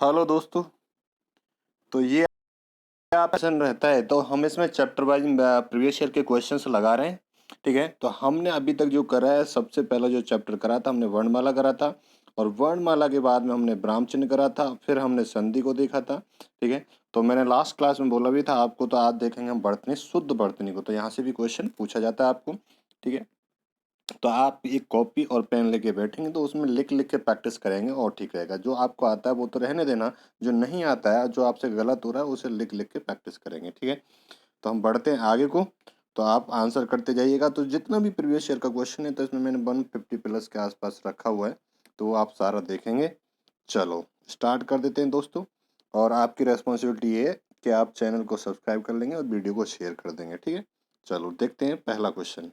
Hello दोस्तों। तो ये आप क्वेश्चन रहता है तो हम इसमें चैप्टर वाइज प्रीवियस ईयर के क्वेश्चंस लगा रहे हैं। ठीक है, तो हमने अभी तक जो करा है, सबसे पहला जो चैप्टर करा था हमने वर्णमाला करा था, और वर्णमाला के बाद में हमने ब्राह्म चिन्ह करा था, फिर हमने संधि को देखा था। ठीक है, तो मैंने लास्ट क्लास में बोला भी था आपको, तो आज देखेंगे हम वर्तनी, शुद्ध वर्तनी को। तो यहाँ से भी क्वेश्चन पूछा जाता है आपको। ठीक है, तो आप एक कॉपी और पेन लेके बैठेंगे तो उसमें लिख लिख के प्रैक्टिस करेंगे और ठीक रहेगा। जो आपको आता है वो तो रहने देना, जो नहीं आता है, जो आपसे गलत हो रहा है, उसे लिख लिख के प्रैक्टिस करेंगे। ठीक है, तो हम बढ़ते हैं आगे को। तो आप आंसर करते जाइएगा। तो जितना भी प्रीवियस ईयर का क्वेश्चन है, तो इसमें मैंने 150 प्लस के आसपास रखा हुआ है, तो वो आप सारा देखेंगे। चलो स्टार्ट कर देते हैं दोस्तों। और आपकी रेस्पॉन्सिबिलिटी ये है कि आप चैनल को सब्सक्राइब कर लेंगे और वीडियो को शेयर कर देंगे। ठीक है, चलो देखते हैं पहला क्वेश्चन।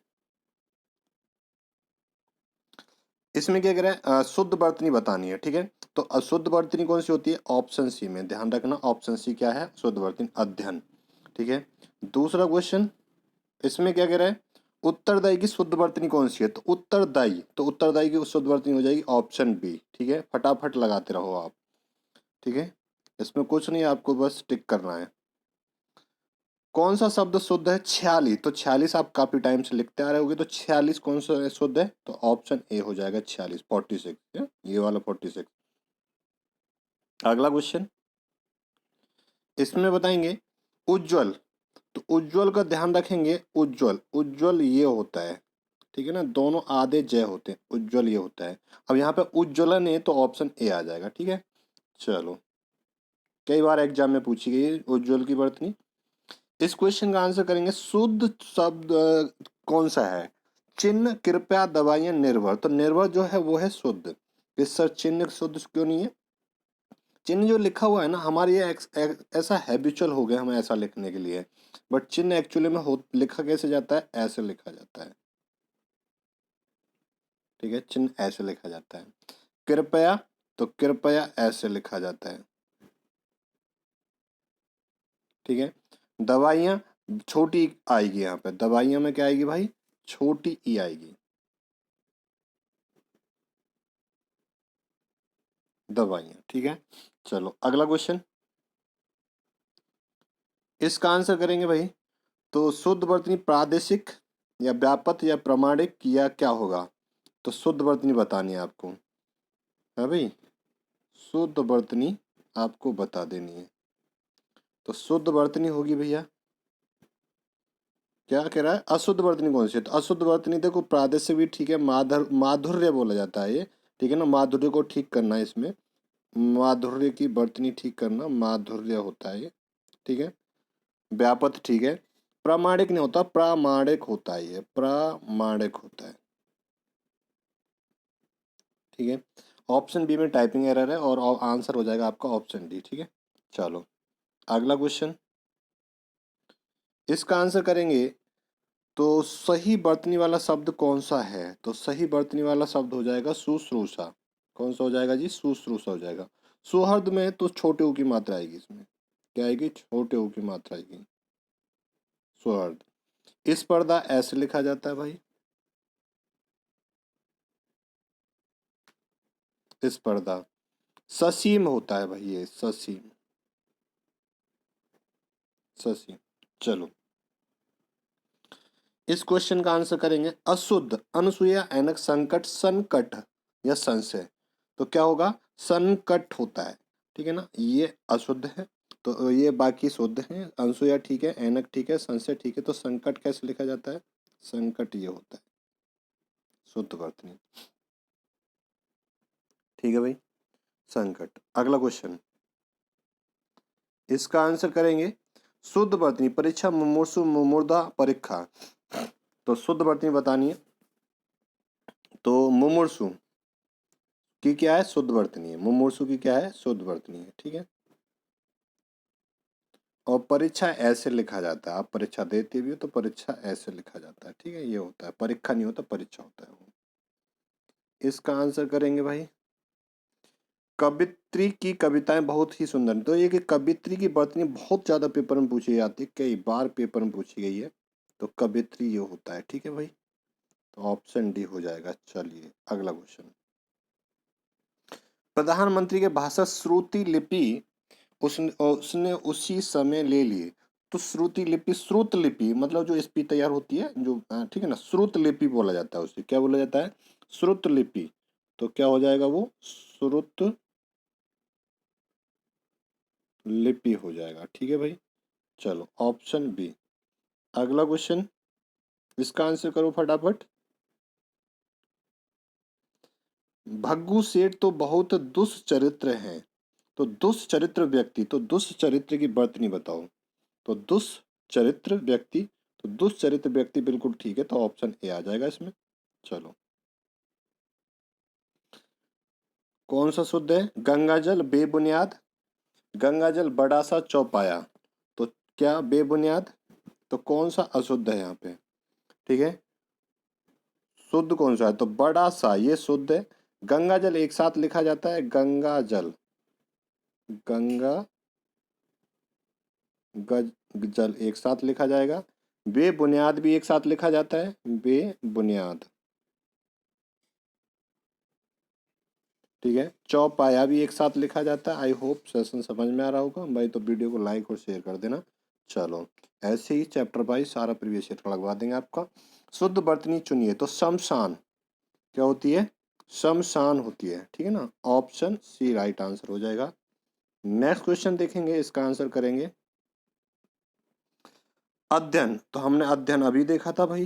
इसमें क्या कह रहा है, शुद्ध वर्तनी बतानी है। ठीक है, तो अशुद्ध वर्तनी कौन सी होती है? ऑप्शन सी में ध्यान रखना। ऑप्शन सी क्या है? शुद्ध वर्तनी अध्ययन। ठीक है, दूसरा क्वेश्चन इसमें क्या कह रहा है, उत्तरदायी की शुद्ध वर्तनी कौन सी है? तो उत्तरदायी की शुद्ध वर्तनी हो जाएगी ऑप्शन बी। ठीक है, फटाफट लगाते रहो आप। ठीक है, इसमें कुछ नहीं, आपको बस टिक करना है। कौन सा शब्द शुद्ध है? 46। तो 46 आप काफी टाइम से लिखते आ रहे होगे, तो 46 कौन सा शुद्ध है? तो ऑप्शन ए हो जाएगा 46, 46, ये वाला 46। अगला क्वेश्चन इसमें बताएंगे उज्ज्वल। तो उज्ज्वल का ध्यान रखेंगे। उज्ज्वल, उज्ज्वल ये होता है। ठीक है ना, दोनों आधे जय होते हैं, उज्ज्वल ये होता है। अब यहाँ पे उज्ज्वलन है तो ऑप्शन ए आ जाएगा। ठीक है, चलो कई बार एग्जाम में पूछी गई है उज्ज्वल की वर्तनी। इस क्वेश्चन का आंसर करेंगे शुद्ध शब्द कौन सा है? चिन्ह, कृपया, दवाइयां, निर्भर। तो निर्भर जो है वो है शुद्ध। इस सर चिन्ह शुद्ध क्यों नहीं है? चिन्ह जो लिखा हुआ है ना, हमारे ये ऐसा हैबिचुअल हो गया हमें ऐसा लिखने के लिए। बट चिन्ह एक्चुअली में हो लिखा कैसे जाता है? ऐसे लिखा जाता है। ठीक है, चिन्ह ऐसे लिखा जाता है। कृपया, तो कृपया ऐसे लिखा जाता है। ठीक है, दवाइयां, छोटी आएगी यहाँ पे। दवाइयां में क्या आएगी भाई? छोटी ई आएगी। दवाइयां। ठीक है, चलो अगला क्वेश्चन इसका आंसर करेंगे भाई। तो शुद्ध वर्तनी प्रादेशिक या व्यापक या प्रमाणिक या क्या होगा? तो शुद्ध वर्तनी बतानी है आपको, है भाई। शुद्ध वर्तनी आपको बता देनी है। तो शुद्ध वर्तनी होगी भैया, क्या कह रहा है? अशुद्ध वर्तनी कौन सी है? तो अशुद्ध वर्तनी देखो, प्रादेशिक भी ठीक है, माधुर्य बोला जाता है ये। ठीक है ना, माधुर्य को ठीक करना है इसमें। माधुर्य की वर्तनी ठीक करना, माधुर्य होता है ये। ठीक है, व्यापक ठीक है। प्रामाणिक नहीं होता, प्रामाणिक होता है ये, प्रामाणिक होता है। ठीक है, ऑप्शन बी में टाइपिंग एरर है और आंसर हो जाएगा आपका ऑप्शन डी। ठीक है, चलो अगला क्वेश्चन इसका आंसर करेंगे। तो सही वर्तनी वाला शब्द कौन सा है? तो सही वर्तनी वाला शब्द हो जाएगा शुश्रूषा। कौन सा हो जाएगा जी? शुश्रूषा हो जाएगा। सुहृद में तो छोटे ऊ की मात्रा आएगी, इसमें क्या आएगी? छोटे ऊ की मात्रा आएगी, सुहृद। इस पर्दा ऐसे लिखा जाता है भाई। इस पर्दा ससीम होता है भाई, ये ससीम, ससीम। चलो इस क्वेश्चन का आंसर करेंगे अशुद्ध, अनुसूया, ऐनक, संकट, संकट या संशय। तो क्या होगा? संकट होता है। ठीक है ना, ये अशुद्ध है, तो ये बाकी शुद्ध है। अनुसूया ठीक है, ऐनक ठीक है, संशय ठीक है। तो संकट कैसे लिखा जाता है? संकट ये होता है, शुद्ध वर्तनी। ठीक है भाई, संकट। अगला क्वेश्चन इसका आंसर करेंगे शुद्ध वर्तनी परीक्षा, मुमूर्षु, मुमुर्दा, परीक्षा। तो शुद्ध वर्तनी बतानी है। तो मुमूर्षु की क्या है? शुद्ध वर्तनी है। मुमूर्षु की क्या है? शुद्ध वर्तनी है। ठीक है, और परीक्षा ऐसे लिखा जाता है। आप परीक्षा देते भी हो तो परीक्षा ऐसे लिखा जाता है। ठीक है, ये होता है, परीक्षा नहीं होता, परीक्षा होता है वो। इसका आंसर करेंगे भाई कवित्री की कविताएं बहुत ही सुंदर। तो ये कि कवित्री की वर्तनी बहुत ज्यादा पेपर में पूछी जाती है, कई बार पेपर में पूछी गई है। तो कवित्री ये होता है। ठीक है भाई, तो ऑप्शन डी हो जाएगा। चलिए अगला क्वेश्चन प्रधानमंत्री के भाषण श्रुति लिपि उसने उसी समय ले ली। तो श्रुति लिपि, श्रुत लिपि मतलब जो स्पी तैयार होती है जो, ठीक है ना, श्रुत लिपि बोला जाता है उसे। क्या बोला जाता है? श्रुत लिपि। तो क्या हो जाएगा वो? श्रुत लिपि हो जाएगा। ठीक है भाई, चलो ऑप्शन बी। अगला क्वेश्चन, इसका आंसर करो फटाफट। भग्गू सेठ तो बहुत दुष्चरित्र हैं। तो दुष्चरित्र व्यक्ति, तो दुष्चरित्र की वर्तनी बताओ। तो दुष्चरित्र व्यक्ति, तो दुष्चरित्र व्यक्ति बिल्कुल ठीक है, तो ऑप्शन ए आ जाएगा इसमें। चलो, कौन सा शुद्ध है? गंगाजल बेबुनियाद, गंगाजल बड़ा सा चौपाया। तो क्या बेबुनियाद? तो कौन सा अशुद्ध है यहाँ पे? ठीक है, शुद्ध कौन सा है? तो बड़ा सा, ये शुद्ध है। गंगाजल एक साथ लिखा जाता है, गंगाजल, गंगा जल एक साथ लिखा जाएगा। बेबुनियाद भी एक साथ लिखा जाता है, बेबुनियाद। ठीक है, चौपाया भी एक साथ लिखा जाता है। आई होप सेशन समझ में आ रहा होगा भाई, तो वीडियो को लाइक और शेयर कर देना। चलो, ऐसे ही चैप्टर वाइज सारा प्रीवियस ईयर लगवा देंगे आपका। शुद्ध वर्तनी चुनिए। तो शमशान क्या होती है? शमशान होती है। ठीक है ना, ऑप्शन सी राइट आंसर हो जाएगा। नेक्स्ट क्वेश्चन देखेंगे, इसका आंसर करेंगे। अध्ययन, तो हमने अध्ययन अभी देखा था भाई।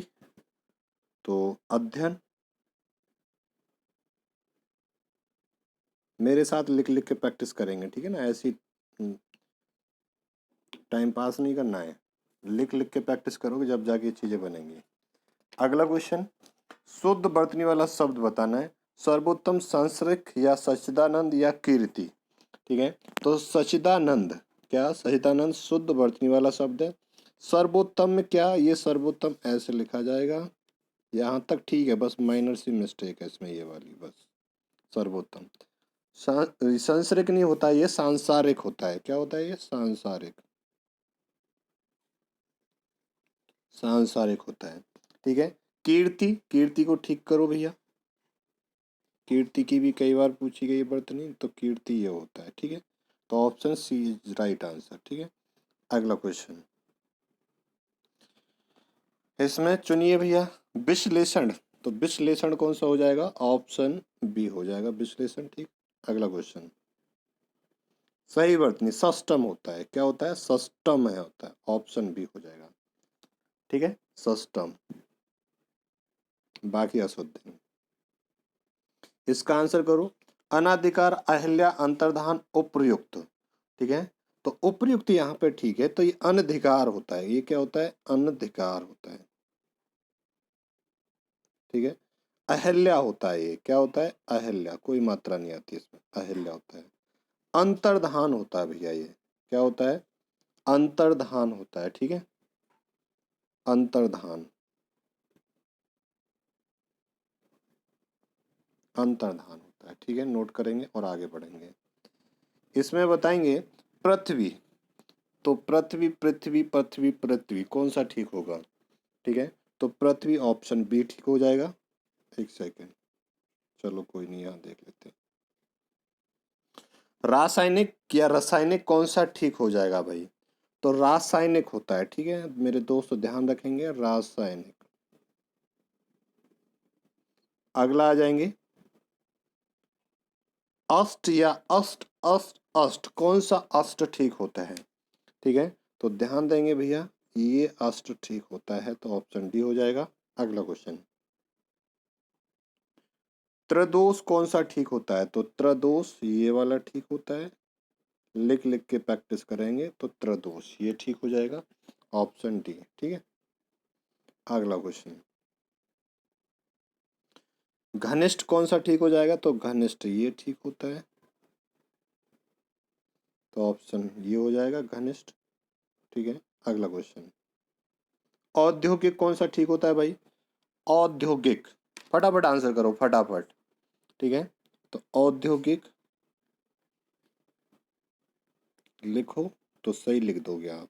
तो अध्ययन मेरे साथ लिख लिख के प्रैक्टिस करेंगे, ठीक है ना, ऐसी टाइम पास नहीं करना है, लिख लिख के प्रैक्टिस करोगे जब जाके ये चीजें बनेंगी। अगला क्वेश्चन, शुद्ध वर्तनी वाला शब्द बताना है। सर्वोत्तम संश्रिक या सच्चिदानंद या कीर्ति। ठीक है, तो सच्चिदानंद, क्या सच्चिदानंद शुद्ध वर्तनी वाला शब्द है। सर्वोत्तम में क्या, ये सर्वोत्तम ऐसे लिखा जाएगा, यहाँ तक ठीक है, बस माइनर सी मिस्टेक है इसमें, ये वाली बस। सर्वोत्तम सांसारिक नहीं होता, ये सांसारिक होता है। क्या होता है ये? सांसारिक, सांसारिक होता है। ठीक है, कीर्ति, कीर्ति को ठीक करो भैया, कीर्ति की भी कई बार पूछी गई वर्तनी, तो कीर्ति ये होता है। ठीक है, तो option C is right answer. ठीक है, अगला क्वेश्चन, इसमें चुनिए भैया विश्लेषण। तो विश्लेषण कौन सा हो जाएगा? ऑप्शन बी हो जाएगा विश्लेषण। ठीक, अगला क्वेश्चन, सही वर्तनी सस्टम होता है। क्या होता है? सस्टम है होता है, ऑप्शन बी हो जाएगा। ठीक है, सस्टम, बाकी अशुद्ध नहीं। इसका आंसर करो। अनाधिकार, अहिल्या, अंतर्धान, उपयुक्त। ठीक है, तो उपयुक्त यहाँ पे ठीक है, तो ये अनधिकार होता है। ये क्या होता है? अनधिकार होता है। ठीक है, अहिल्या होता है। ये क्या होता है? अहिल्या, कोई मात्रा नहीं आती इसमें, अहिल्या होता है। अंतर्धान होता है भैया, ये क्या होता है? अंतर्धान होता है। ठीक है, अंतर्धान, अंतर्धान होता है। ठीक है, नोट करेंगे और आगे बढ़ेंगे। इसमें बताएंगे पृथ्वी। तो पृथ्वी, पृथ्वी, पृथ्वी, पृथ्वी, कौन सा ठीक होगा? ठीक है, तो पृथ्वी ऑप्शन बी ठीक हो जाएगा। एक सेकेंड, चलो कोई नहीं, यहाँ देख लेते हैं। रासायनिक या रासायनिक कौन सा ठीक हो जाएगा भाई? तो रासायनिक होता है। ठीक है मेरे दोस्त, ध्यान रखेंगे, रासायनिक। अगला आ जाएंगे, अष्ट या अष्ट, अष्ट, अष्ट, कौन सा अष्ट ठीक होता है? ठीक है, तो ध्यान देंगे भैया, ये अष्ट ठीक होता है, तो ऑप्शन डी हो जाएगा। अगला क्वेश्चन, त्रिदोष कौन सा ठीक होता है? तो त्रिदोष ये वाला ठीक होता है, लिख लिख के प्रैक्टिस करेंगे, तो त्रिदोष ये ठीक हो जाएगा, ऑप्शन डी। ठीक है, अगला क्वेश्चन, घनिष्ठ कौन सा ठीक हो जाएगा? तो घनिष्ठ ये ठीक होता है, तो ऑप्शन ये हो जाएगा घनिष्ठ। ठीक है, अगला क्वेश्चन, औद्योगिक कौन सा ठीक होता है भाई? औद्योगिक, फटाफट आंसर करो फटाफट। ठीक है, तो औद्योगिक लिखो तो सही लिख दोगे आप,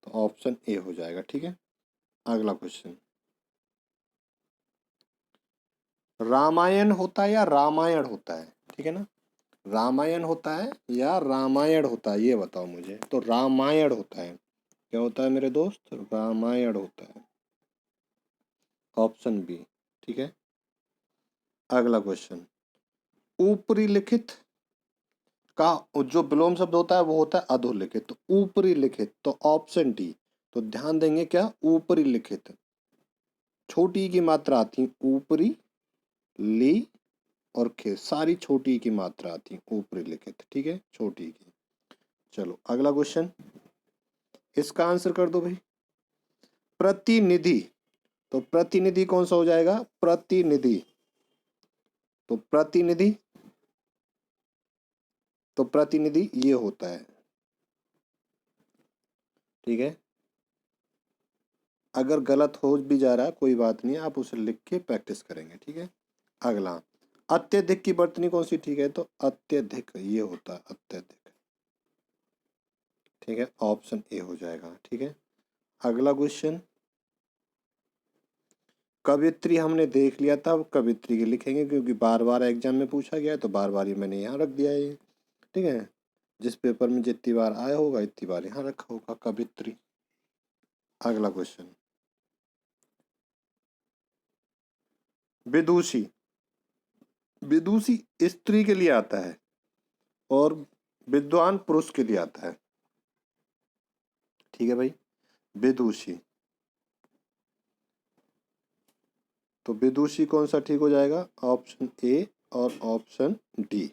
तो ऑप्शन ए हो जाएगा। ठीक है, अगला क्वेश्चन, रामायण होता है या रामायण होता है? ठीक है ना, रामायण होता है या रामायण होता है, ये बताओ मुझे। तो रामायण होता है। क्या होता है मेरे दोस्त? रामायण होता है। Option B. ठीक है। अगला क्वेश्चन, ऊपरी लिखित का जो विलोम शब्द होता है वो होता है अधोलिखित। तो ऊपरी लिखित, तो ऑप्शन डी। तो ध्यान देंगे क्या, ऊपरी लिखित, छोटी की मात्रा आती है ऊपरी, ली और खे, सारी छोटी की मात्रा आती है ऊपरी लिखित। ठीक है, छोटी की। चलो अगला क्वेश्चन, इसका आंसर कर दो भाई। प्रतिनिधि, तो प्रतिनिधि कौन सा हो जाएगा? प्रतिनिधि। तो प्रतिनिधि, तो प्रतिनिधि ये होता है। ठीक है, अगर गलत हो भी जा रहा है कोई बात नहीं, आप उसे लिख के प्रैक्टिस करेंगे। ठीक है। अगला, अत्यधिक की वर्तनी कौन सी? ठीक है, तो अत्यधिक ये होता है, अत्यधिक। ठीक है, ऑप्शन ए हो जाएगा। ठीक है। अगला क्वेश्चन, कवित्री हमने देख लिया था, अब कवित्री की लिखेंगे क्योंकि बार बार एग्जाम में पूछा गया है, तो बार बार ही मैंने यहाँ रख दिया है ये। ठीक है, जिस पेपर में जितनी बार आया होगा इतनी बार यहाँ रखा होगा कवित्री। अगला क्वेश्चन, विदुषी। विदुषी स्त्री के लिए आता है और विद्वान पुरुष के लिए आता है। ठीक है भाई, विदुषी। तो विदुषी कौन सा ठीक हो जाएगा? ऑप्शन ए और ऑप्शन डी,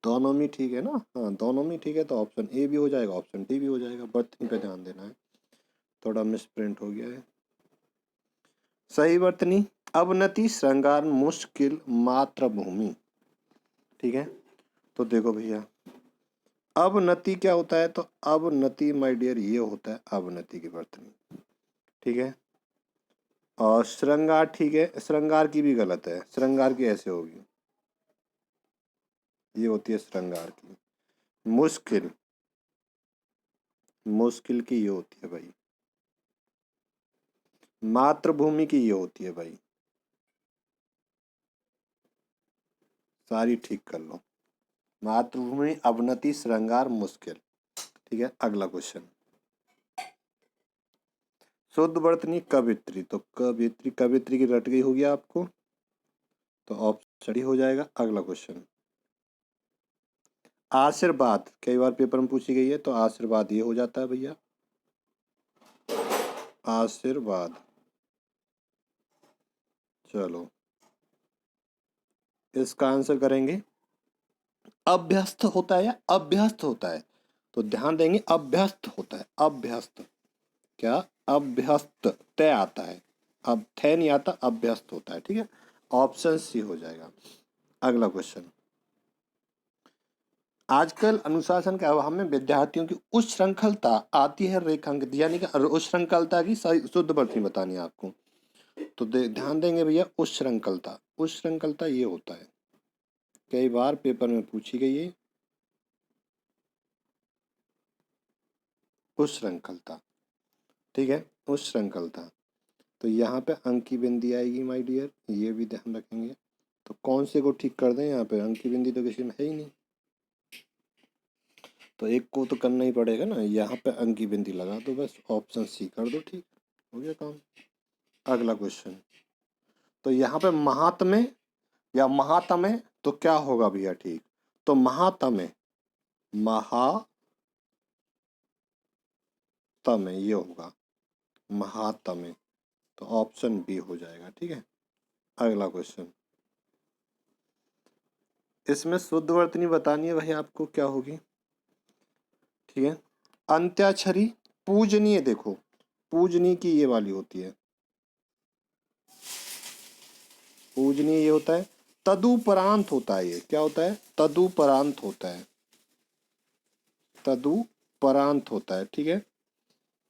दोनों में ठीक है ना? हाँ, दोनों में ठीक है, तो ऑप्शन ए भी हो जाएगा, ऑप्शन डी भी हो जाएगा। वर्तनी पे ध्यान देना है, थोड़ा मिसप्रिंट हो गया है। सही वर्तनी, अवनति, श्रृंगार, मुश्किल, मातृभूमि। ठीक है, तो देखो भैया, अवनति क्या होता है? तो अवनति माय डियर ये होता है अवनति की वर्तनी। ठीक है, और श्रृंगार, ठीक है, श्रृंगार की भी गलत है, श्रृंगार की ऐसे होगी, ये होती है श्रृंगार की। मुश्किल, मुश्किल की ये होती है भाई। मातृभूमि की ये होती है भाई। सारी ठीक कर लो, मातृभूमि, अवनति, श्रृंगार, मुश्किल। ठीक है। अगला क्वेश्चन, शुद्ध वर्तनी कवित्री। तो कवित्री, कवित्री की रट गई होगी आपको, तो ऑप्शन डी हो जाएगा। अगला क्वेश्चन, आशीर्वाद, कई बार पेपर में पूछी गई है, तो आशीर्वाद ये हो जाता है भैया, आशीर्वाद। चलो इसका आंसर करेंगे, अभ्यस्त होता है या अभ्यस्त होता है? तो ध्यान देंगे, अभ्यस्त होता है, अभ्यस्त। क्या? अभ्यस्त, तय आता है, अब थे नहीं आता, अभ्यस्त होता है। ठीक है, ऑप्शन सी हो जाएगा। अगला क्वेश्चन, आजकल अनुशासन के अभाव में विद्यार्थियों की उच्च श्रृंखलता आती है रेखांकित, यानी कि उच्च श्रृंखलता की सही शुद्ध वर्तनी बतानी है आपको। तो ध्यान देंगे भैया, उच्च श्रृंखलता, उच्च श्रृंखलता ये होता है, कई बार पेपर में पूछी गई है, उच्च श्रृंखलता। ठीक है, उच्च श्रृंखलता। तो यहाँ पे अंक की बिंदी आएगी माय डियर, ये भी ध्यान रखेंगे। तो कौन से को ठीक कर दें? यहाँ पे अंक की बिंदी तो किसी में है ही नहीं, तो एक को तो करना ही पड़ेगा ना, यहाँ पे अंक की बिंदी लगा दो बस, ऑप्शन सी कर दो, ठीक हो गया काम। अगला क्वेश्चन, तो यहाँ पे महात्म्य या महात्म्य, तो क्या होगा भैया? ठीक, तो महात्म्य, महात्म्य ये होगा, महात्म्य। तो ऑप्शन बी हो जाएगा। ठीक है। अगला क्वेश्चन, इसमें शुद्ध वर्तनी बतानी है भाई आपको, क्या होगी? ठीक है, अंत्याक्षरी पूजनीय, देखो पूजनीय की ये वाली होती है, पूजनीय ये होता है, तदुपरांत होता है, ये क्या होता है? तदुपरांत होता है, तदुपरांत होता है। ठीक है,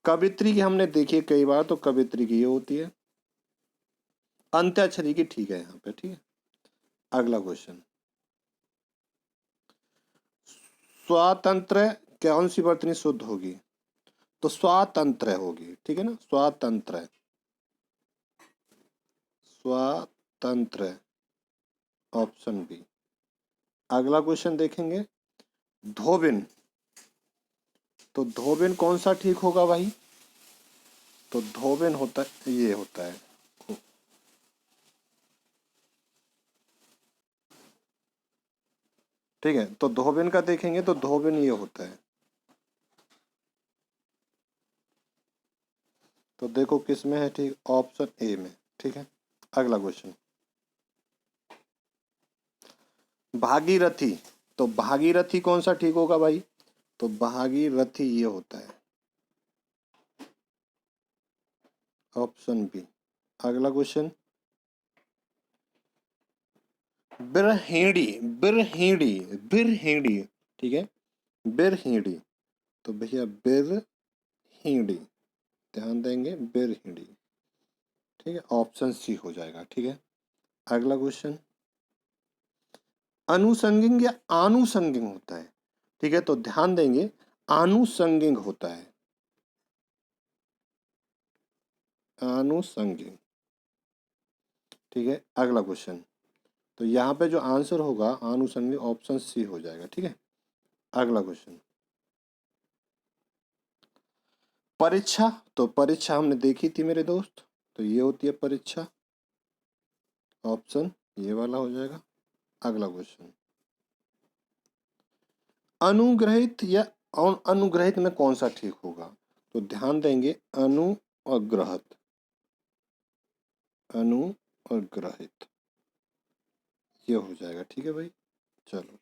कवित्री की हमने देखी है कई बार, तो कवित्री की ये होती है, अंत्याक्षरी की ठीक है यहाँ पे। ठीक है। अगला क्वेश्चन, स्वातंत्र कौन सी वर्तनी शुद्ध होगी? तो स्वातंत्र होगी। ठीक है ना, स्वातंत्र, स्वातंत्र, ऑप्शन बी। अगला क्वेश्चन देखेंगे धोबिन। तो धोबिन कौन सा ठीक होगा भाई? तो धोबिन होता है, ये होता है, ठीक है। तो धोबिन का देखेंगे तो धोबिन ये होता है। तो देखो किस में है, ठीक, ऑप्शन ए में, ठीक है। अगला क्वेश्चन भागीरथी। तो भागीरथी कौन सा ठीक होगा भाई? तो भागीरथी ये होता है, ऑप्शन बी। अगला क्वेश्चन बिरहिणी। बिरहिणी, बिरहिणी, ठीक है, बिरहिणी। तो भैया बिरहिणी, ध्यान देंगे, बिरहिणी, ठीक है, ऑप्शन सी हो जाएगा, ठीक है। अगला क्वेश्चन अनुसंगिक या आनुसंगिक होता है, ठीक है। तो ध्यान देंगे आनुसंगिक होता है, आनुसंगिक, ठीक है। अगला क्वेश्चन, तो यहाँ पे जो आंसर होगा आनुषंगिक, ऑप्शन सी हो जाएगा, ठीक है। अगला क्वेश्चन परीक्षा। तो परीक्षा हमने देखी थी मेरे दोस्त, तो ये होती है परीक्षा, ऑप्शन ये वाला हो जाएगा। अगला क्वेश्चन अनुग्रहित या अनुग्रहित में कौन सा ठीक होगा? तो ध्यान देंगे अनु और ग्रहित, अनु और ग्रहित, ये हो जाएगा, ठीक है भाई। चलो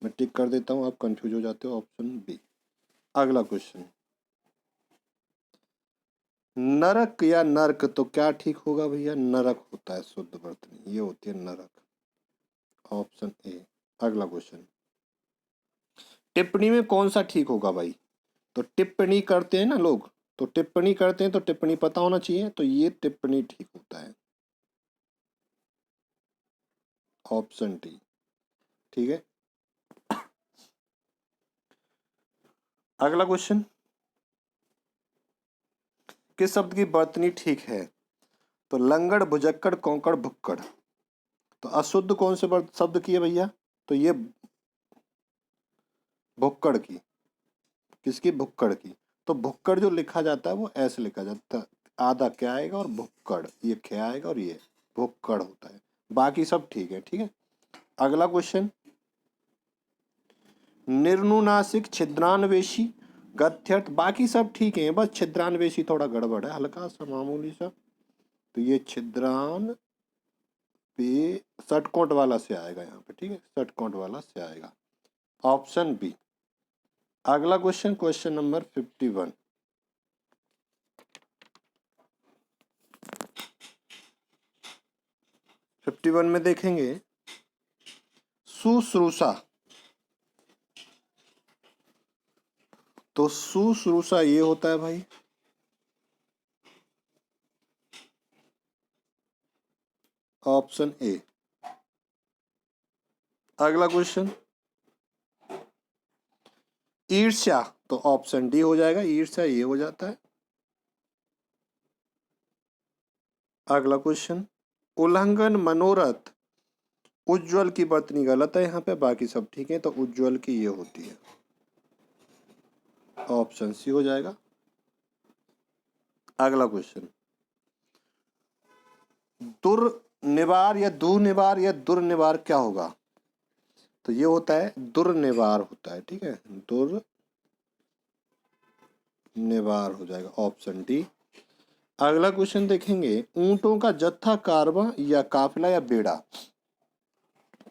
मैं टिक कर देता हूँ, आप कंफ्यूज हो जाते हो, ऑप्शन बी। अगला क्वेश्चन नरक या नर्क, तो क्या ठीक होगा भैया? नरक होता है शुद्ध वर्तनी, ये होती है नरक, ऑप्शन ए। अगला क्वेश्चन टिप्पणी में कौन सा ठीक होगा भाई? तो टिप्पणी करते हैं ना लोग, तो टिप्पणी करते हैं तो टिप्पणी पता होना चाहिए, तो ये टिप्पणी ठीक होता है, ऑप्शन डी, ठीक है। अगला क्वेश्चन किस शब्द की वर्तनी ठीक है? तो लंगड़, भुजक्कड़, कौकड़, भुक्कड़। तो अशुद्ध कौन से शब्द की है भैया? तो ये भुक्कड़ की। किसकी? भुक्कड़ की। तो भुक्कड़ जो लिखा जाता है वो ऐसे लिखा जाता है, आधा क्या आएगा और भुक्कड़, ये क्या आएगा और ये भुक्कड़ होता है, बाकी सब ठीक है, ठीक है। अगला क्वेश्चन निर्नुनासिक, छिद्रान्वेषी, गत्यर्थ, बाकी सब ठीक है, बस छिद्रान्वेषी थोड़ा गड़बड़ है, हल्का सा मामूली सा। तो ये छिद्रान पे षटकोण वाला से आएगा यहाँ पे, ठीक है, षटकोण वाला से आएगा, ऑप्शन बी। अगला क्वेश्चन, क्वेश्चन नंबर 51। 51 में देखेंगे शुश्रूषा। तो शुश्रूषा ये होता है भाई, ऑप्शन ए। अगला क्वेश्चन ईर्ष्या, तो ऑप्शन डी हो जाएगा, ईर्ष्या ये हो जाता है। अगला क्वेश्चन उल्लंघन, मनोरथ, उज्ज्वल की वर्तनी गलत है यहाँ पे, बाकी सब ठीक है, तो उज्ज्वल की ये होती है, ऑप्शन सी हो जाएगा। अगला क्वेश्चन दुर्निवार या दुर्निवार या दुर्निवार क्या होगा? तो ये होता है दुर्निवार होता है, ठीक है, दुर्निवार हो जाएगा, ऑप्शन डी। अगला क्वेश्चन देखेंगे ऊंटों का जत्था, कारवां या काफिला या बेड़ा,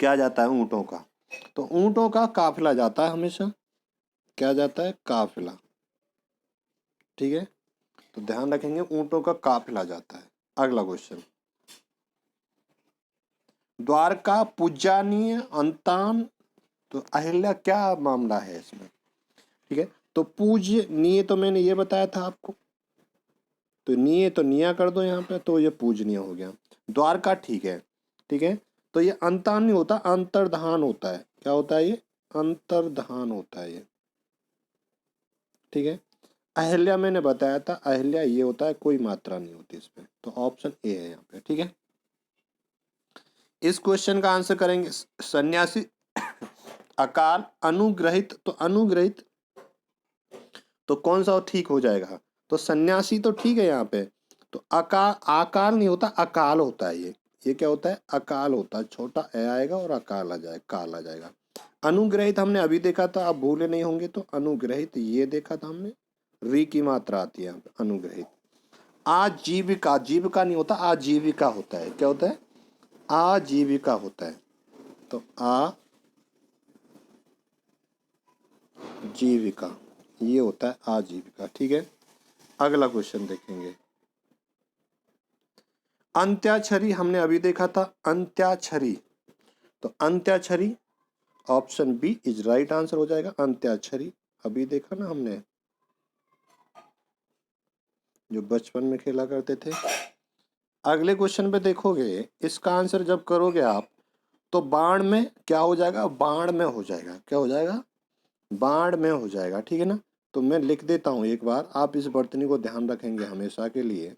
क्या जाता है ऊंटों का? तो ऊंटों का काफिला जाता है हमेशा, क्या जाता है? काफिला, ठीक है। तो ध्यान रखेंगे ऊंटों का काफिला जाता है। अगला क्वेश्चन द्वारका, पूजनीय, अंतान, तो अहिल्या, क्या मामला है इसमें? ठीक है, तो पूजनीय तो मैंने ये बताया था आपको, तो नीय तो निया कर दो यहाँ पे, तो ये पूजनीय हो गया। द्वारका ठीक है, ठीक है। तो ये अंतान नहीं होता, अंतर्धान होता है, क्या होता है ये? अंतर्धान होता है ये, ठीक है। अहिल्या मैंने बताया था, अहिल्या ये होता है, कोई मात्रा नहीं होती इसमें, तो ऑप्शन ए है यहाँ पे, ठीक है। इस क्वेश्चन का आंसर करेंगे सन्यासी। अकाल, अनुग्रहित, तो अनुग्रहित तो कौन सा ठीक हो जाएगा? तो सन्यासी तो ठीक है यहाँ पे। तो अकाल, आकाल नहीं होता, अकाल होता है ये क्या होता है? अकाल होता है। छोटा ए आएगा और अकाल आ जाएगा, काल आ जाएगा। अनुग्रहित हमने अभी देखा था, आप भूले नहीं होंगे। तो अनुग्रहित ये देखा था हमने, री की मात्रा आती है यहाँ पे, अनुग्रहित। आजीविका, जीविका नहीं होता, आजीविका होता है। क्या होता है? आजीविका होता है। तो आजीविका ये होता है, आजीविका। ठीक है, अगला क्वेश्चन देखेंगे। अंत्याक्षरी हमने अभी देखा था, अंत्याक्षरी। तो अंत्याक्षरी option B is right answer हो जाएगा। अंत्याक्षरी अभी देखा ना हमने, जो बचपन में खेला करते थे। अगले क्वेश्चन पे देखोगे, इसका आंसर जब करोगे आप, तो बाण में क्या हो जाएगा? बाण में हो जाएगा। क्या हो जाएगा? बाण में हो जाएगा। ठीक है ना? तो मैं लिख देता हूं एक बार, आप इस वर्तनी को ध्यान रखेंगे हमेशा के लिए।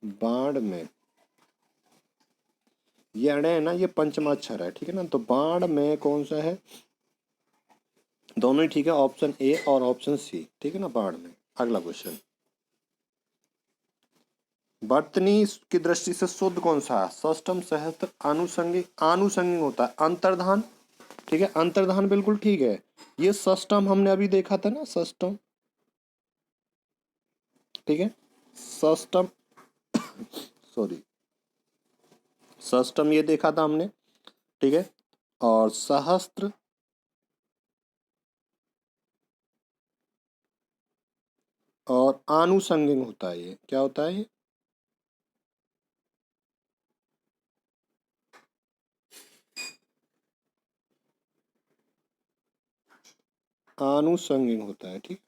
बाण में, ये अड़े है ना, ये पंचमाक्षर है। ठीक है ना? तो बाण में कौन सा है? दोनों ही ठीक है, ऑप्शन ए और ऑप्शन सी। ठीक है ना? बाण में। अगला क्वेश्चन, वर्तनी की दृष्टि से शुद्ध कौन सा है? षष्टम, सहस्त्र, आनुषंगिक। आनुषंगिक होता है। अंतर्धान, ठीक है, अंतर्धान बिल्कुल ठीक है। ये षष्टम हमने अभी देखा था ना, षष्टम। ठीक है, षष्टम सॉरी, षष्टम ये देखा था हमने। ठीक है, और सहस्त्र और आनुषंगिक होता है। ये क्या होता है? आनुषंगिक होता है। ठीक,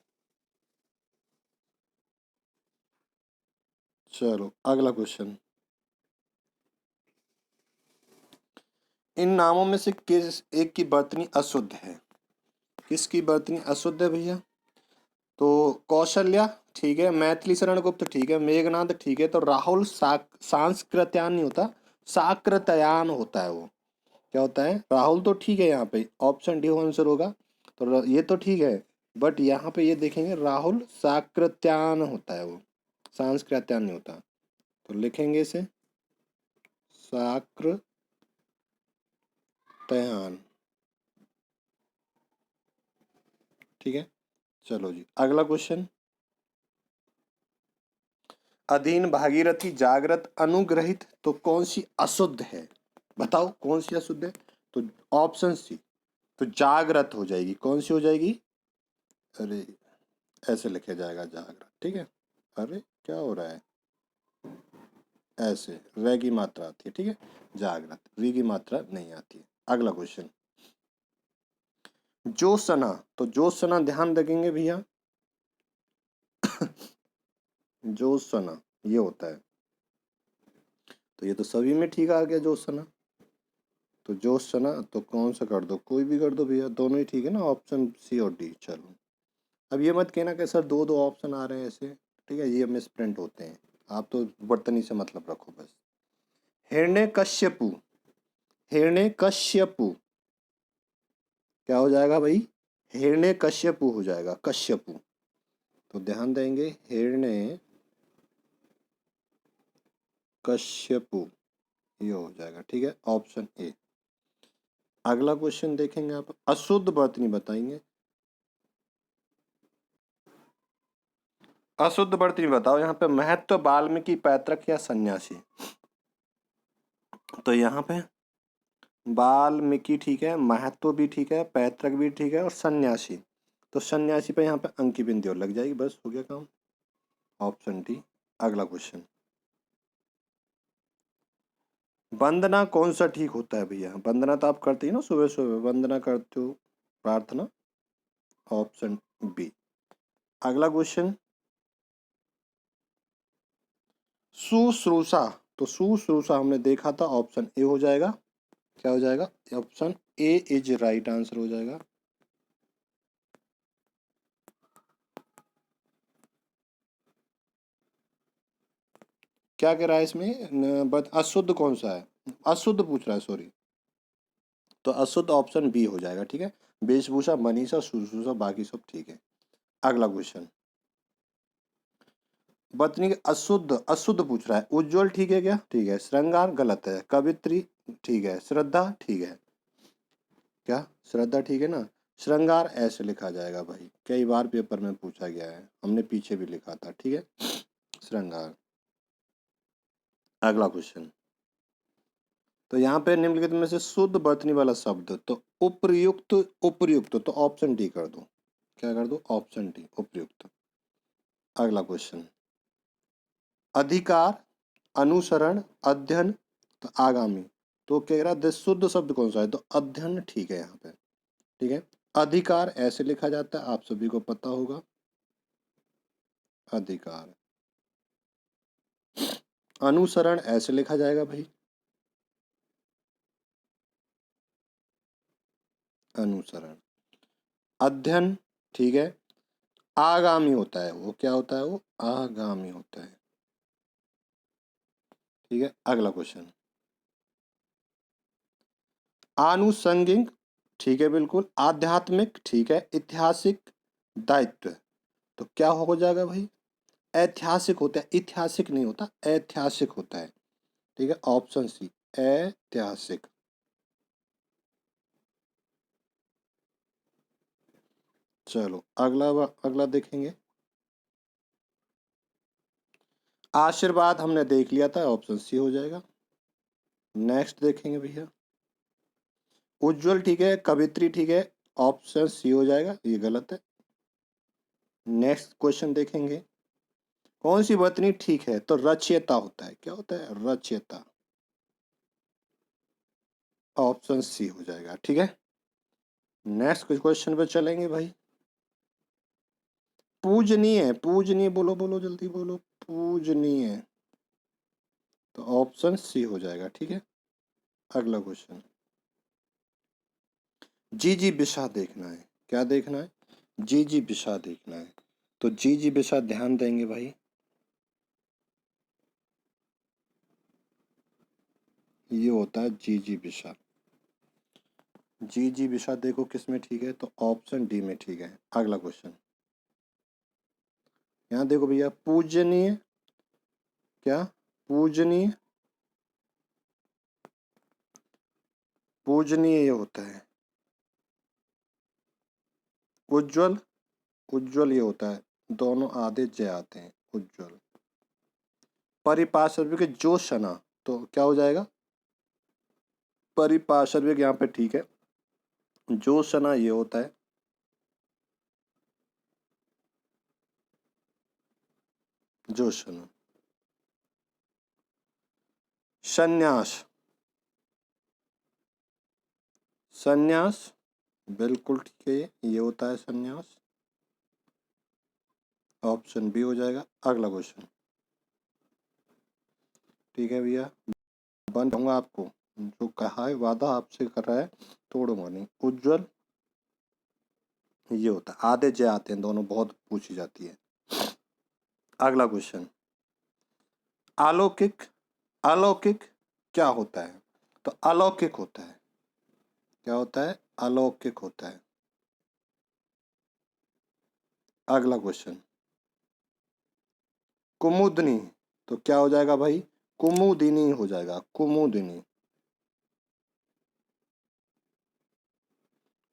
चलो अगला क्वेश्चन। इन नामों में से किस एक की वर्तनी अशुद्ध है? किसकी वर्तनी अशुद्ध है भैया? तो कौशल्या ठीक है, मैथिली शरण गुप्त ठीक है, मेघनाद ठीक है। तो राहुल सांस्कृत्यान नहीं होता, साकृतयान होता है वो। क्या होता है? राहुल तो ठीक है, यहाँ पे ऑप्शन डी आंसर होगा। तो ये तो ठीक है, बट यहाँ पे ये देखेंगे, राहुल साकृत्यान होता है वो, सांस्कृत्यान नहीं होता। तो लिखेंगे इसे साकृतयान। ठीक है, चलो जी अगला क्वेश्चन। अधीन, भागीरथी, जागृत, अनुग्रहित, तो कौन सी अशुद्ध है? बताओ कौन सी अशुद्ध है? तो ऑप्शन सी, तो जागृत हो जाएगी। कौन सी हो जाएगी? अरे ऐसे लिखा जाएगा जागृत। ठीक है, अरे क्या हो रहा है? ऐसे वे की मात्रा आती है। ठीक है, जागृत, वी की मात्रा नहीं आती है। अगला क्वेश्चन, जोशना। तो जोशना ध्यान रखेंगे भैया, जोशना ये होता है। तो ये तो सभी में ठीक आ गया जोशना। तो जोशना तो कौन सा कर दो? कोई भी कर दो भैया, दोनों ही ठीक है ना, ऑप्शन सी और डी। चलो, अब ये मत कहना कि सर दो दो ऑप्शन आ रहे हैं ऐसे। ठीक है, ये मिस प्रिंट होते हैं। आप तो वर्तनी से मतलब रखो बस। हिरण्यकश्यपु, हिरण्यकश्यपु क्या हो जाएगा भाई? हिरण्यकश्यपु हो जाएगा, कश्यपु। तो ध्यान देंगे, हिरण्य कश्यपु ये हो जाएगा। ठीक है, ऑप्शन ए। अगला क्वेश्चन देखेंगे, आप अशुद्ध वर्तनी बताएंगे। अशुद्ध वर्तनी बताओ यहाँ पे, महत्व, वाल्मीकि, पैतृक या सन्यासी। तो यहाँ पे वाल्मीकि ठीक है, महत्व भी ठीक है, पैतृक भी ठीक है, और सन्यासी। तो सन्यासी पे यहाँ पे अंकी बिंदी और लग जाएगी, बस हो गया काम। Option D. अगला क्वेश्चन, वंदना कौन सा ठीक होता है भैया? वंदना तो आप करते ही ना, सुबह सुबह वंदना करते हो, प्रार्थना। Option B. अगला क्वेश्चन, शुश्रूषा। तो शुश्रूषा हमने देखा था, ऑप्शन ए हो जाएगा। क्या हो जाएगा? Option A is right answer हो जाएगा। क्या कह रहा है इसमें? अशुद्ध कौन सा है? अशुद्ध पूछ रहा है, सॉरी। तो अशुद्ध ऑप्शन बी हो जाएगा, ठीक है। वेशभूषा, मनीषा, शुश्रूषा, बाकी सब ठीक है। अगला क्वेश्चन, बतनी अशुद्ध, अशुद्ध पूछ रहा है। उज्जवल ठीक है क्या? ठीक है। श्रृंगार गलत है। कवित्री ठीक है। श्रद्धा ठीक है क्या? श्रद्धा ठीक है ना। श्रृंगार ऐसे लिखा जाएगा भाई, कई बार पेपर में पूछा गया है, हमने पीछे भी लिखा था, ठीक है, श्रृंगार। अगला क्वेश्चन, तो यहाँ पे निम्नलिखित में से शुद्ध वर्तनी वाला शब्द, तो उपर्युक्त, उपर्युक्त तो ऑप्शन डी कर दो। क्या कर दो? ऑप्शन डी, उपर्युक्त। अगला क्वेश्चन, अधिकार, अनुसरण, अध्ययन, तो आगामी, तो कह रहा है शुद्ध शब्द कौन सा है? तो अध्ययन ठीक है यहाँ पे, ठीक है। अधिकार ऐसे लिखा जाता है, आप सभी को पता होगा, अधिकार। अनुसरण ऐसे लिखा जाएगा भाई, अनुसरण। अध्ययन ठीक है। आगामी होता है वो, क्या होता है वो? आगामी होता है, ठीक है। अगला क्वेश्चन, आनुषंगिक ठीक है बिल्कुल। आध्यात्मिक ठीक है। ऐतिहासिक, दायित्व, तो क्या हो जाएगा भाई? ऐतिहासिक होता है, ऐतिहासिक नहीं होता, ऐतिहासिक होता है, ठीक है। ऑप्शन सी, ऐतिहासिक। चलो अगला अगला देखेंगे। आशीर्वाद हमने देख लिया था, ऑप्शन सी हो जाएगा। नेक्स्ट देखेंगे भैया, उज्जवल ठीक है। कवित्री ठीक है, ऑप्शन सी हो जाएगा, ये गलत है। नेक्स्ट क्वेश्चन देखेंगे, कौन सी वर्तनी ठीक है? तो रचयिता होता है, क्या होता है? रचयिता, ऑप्शन सी हो जाएगा, ठीक है। नेक्स्ट क्वेश्चन पे चलेंगे भाई, पूजनीय, पूजनीय बोलो, बोलो जल्दी बोलो, पूजनीय, तो ऑप्शन सी हो जाएगा, ठीक है। अगला क्वेश्चन, जी जी बिशा देखना है, क्या देखना है? जी जी बिशा देखना है, तो जी जी बिशा ध्यान देंगे भाई, ये होता है जी जी बिशा। जी जी बिशा देखो किस में ठीक है? तो ऑप्शन डी में ठीक है। अगला क्वेश्चन, यहाँ देखो भैया, पूजनीय, क्या? पूजनीय, पूजनीय ये होता है। उज्जवल, उज्जवल ये होता है, दोनों आधे जय आते हैं, उज्जवल। परिपार्श्विक जो शना, तो क्या हो जाएगा? परिपार्श्विक यहाँ पे ठीक है, जो शना ये होता है, जो शना। संन्यास, संन्यास बिल्कुल ठीक है, ये होता है संन्यास, ऑप्शन बी हो जाएगा। अगला क्वेश्चन, ठीक है भैया, बन जाऊंगा आपको, जो कहा है वादा आपसे कर रहा है, तोड़ूंगा नहीं। उज्जवल ये होता है, आधे जय आते हैं, दोनों बहुत पूछी जाती है। अगला क्वेश्चन, अलौकिक, अलौकिक क्या होता है? तो अलौकिक होता है, क्या होता है? अलौकिक होता है। अगला क्वेश्चन, कुमुदनी, तो क्या हो जाएगा भाई? कुमुदिनी हो जाएगा, कुमुदिनी,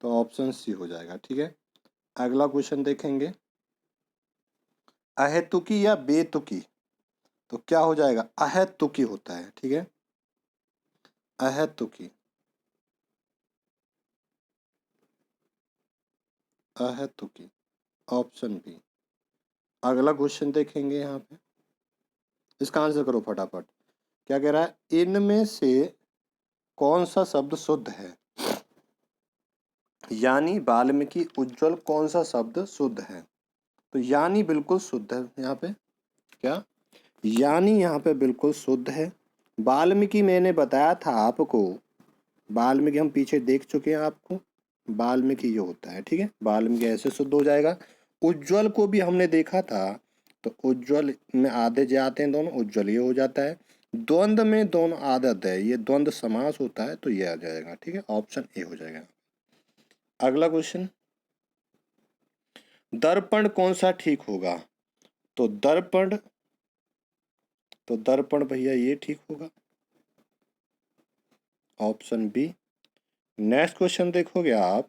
तो ऑप्शन सी हो जाएगा, ठीक है। अगला क्वेश्चन देखेंगे, अहेतुकी या बेतुकी, तो क्या हो जाएगा? अहेतुकी होता है, ठीक है, अहेतुकी, अहेतुकी, ऑप्शन बी। अगला क्वेश्चन देखेंगे यहाँ पे, इसका आंसर करो फटाफट। क्या कह रहा है? इनमें से कौन सा शब्द शुद्ध है? यानी वाल्मीकि उज्जवल कौन सा शब्द शुद्ध है? तो यानी बिल्कुल शुद्ध है यहाँ पे, क्या? यानी यहाँ पे बिल्कुल शुद्ध है। वाल्मीकि मैंने बताया था आपको, वाल्मीकि हम पीछे देख चुके हैं आपको, वाल्मीकि ये होता है, ठीक है, वाल्मीकि ऐसे शुद्ध हो जाएगा। उज्जवल को भी हमने देखा था, तो उज्जवल में आधे जे आते हैं दोनों, उज्जवल ये हो जाता है। द्वंद्व में दोनों आदत है, ये द्वंद्व समास होता है तो ये आ जाएगा। ठीक है, ऑप्शन ए हो जाएगा। अगला क्वेश्चन, दर्पण कौन सा ठीक होगा? तो दर्पण भैया ये ठीक होगा, ऑप्शन बी। नेक्स्ट क्वेश्चन देखोगे आप,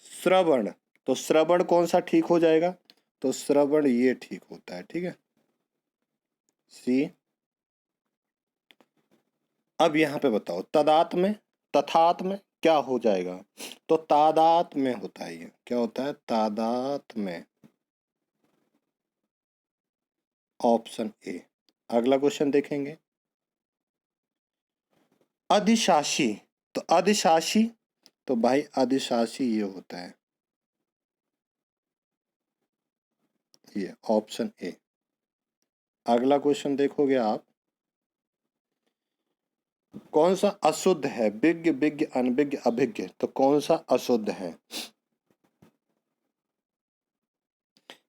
श्रवण, तो श्रवण कौन सा ठीक हो जाएगा? तो श्रवण ये ठीक होता है। ठीक है, सी। अब यहां पे बताओ, तदात्म्य तथात्म्य क्या हो जाएगा? तो तादात्म्य होता है, ये क्या होता है? तादात्म्य, ऑप्शन ए। अगला क्वेश्चन देखेंगे, अधिशासी, तो अधिशासी, तो भाई अधिशासी ये होता है, ये ऑप्शन ए। अगला क्वेश्चन देखोगे आप, कौन सा अशुद्ध है? विज्ञ, विज्ञ, अनविज्ञ, अभिज्ञ, तो कौन सा अशुद्ध है?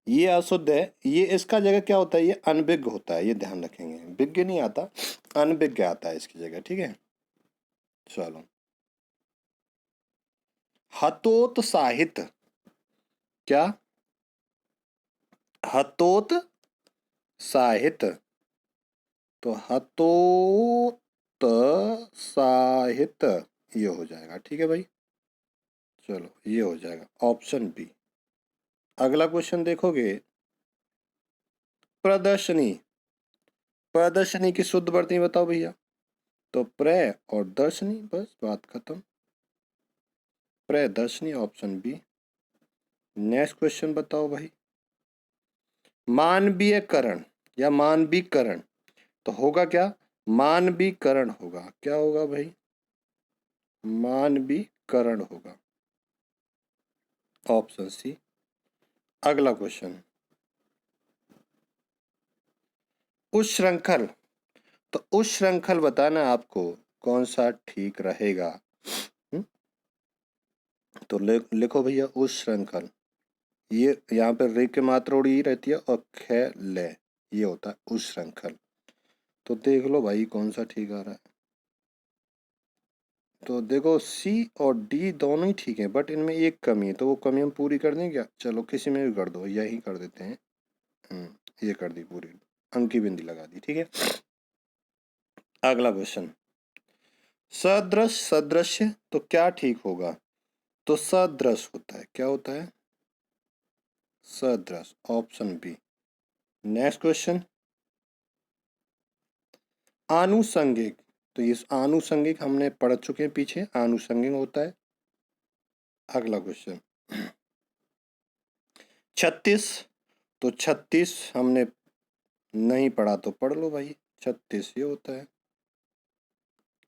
ये अशुद्ध है, ये इसका जगह क्या होता है? ये अनविज्ञ होता है, ये ध्यान रखेंगे, विज्ञ नहीं आता, अनविज्ञ आता है इसकी जगह। ठीक है, चलो। हतोत्साहित, क्या? हतोत्साहित, तो हतोत्साहित ये हो जाएगा। ठीक है भाई, चलो ये हो जाएगा, ऑप्शन बी। अगला क्वेश्चन देखोगे, प्रदर्शनी, प्रदर्शनी की शुद्ध वर्तनी बताओ भैया। तो प्र और दर्शनी, बस बात खत्म, प्रदर्शनी, ऑप्शन बी। नेक्स्ट क्वेश्चन बताओ भाई, मानवीयकरण या मानवीकरण, तो होगा क्या? मानवीकरण होगा, क्या होगा भाई? मानवीकरण होगा, ऑप्शन सी। अगला क्वेश्चन, उच्छृंखल, तो उच्छृंखल बताना आपको कौन सा ठीक रहेगा। तो लिखो भैया, उच्छृंखल, ये यहाँ पे रे की मात्रा उड़ी रहती है और ख ले, ये होता है उच्छृंखल। तो देख लो भाई कौन सा ठीक आ रहा है। तो देखो, सी और डी दोनों ही ठीक है, बट इनमें एक कमी है, तो वो कमी हम पूरी कर दें क्या? चलो किसी में भी कर दो, यही कर देते हैं। ये कर दी पूरी, अंकी बिंदी लगा दी। ठीक है, अगला क्वेश्चन, सदृश सदृश्य, तो क्या ठीक होगा? तो सदृश होता है, क्या होता है? सदृश, ऑप्शन बी। नेक्स्ट क्वेश्चन, आनुषंगिक, तो ये आनुषंगिक हमने पढ़ चुके हैं पीछे, आनुषंगिक होता है। अगला क्वेश्चन, 36, तो 36 हमने नहीं पढ़ा तो पढ़ लो भाई, 36 ये होता है,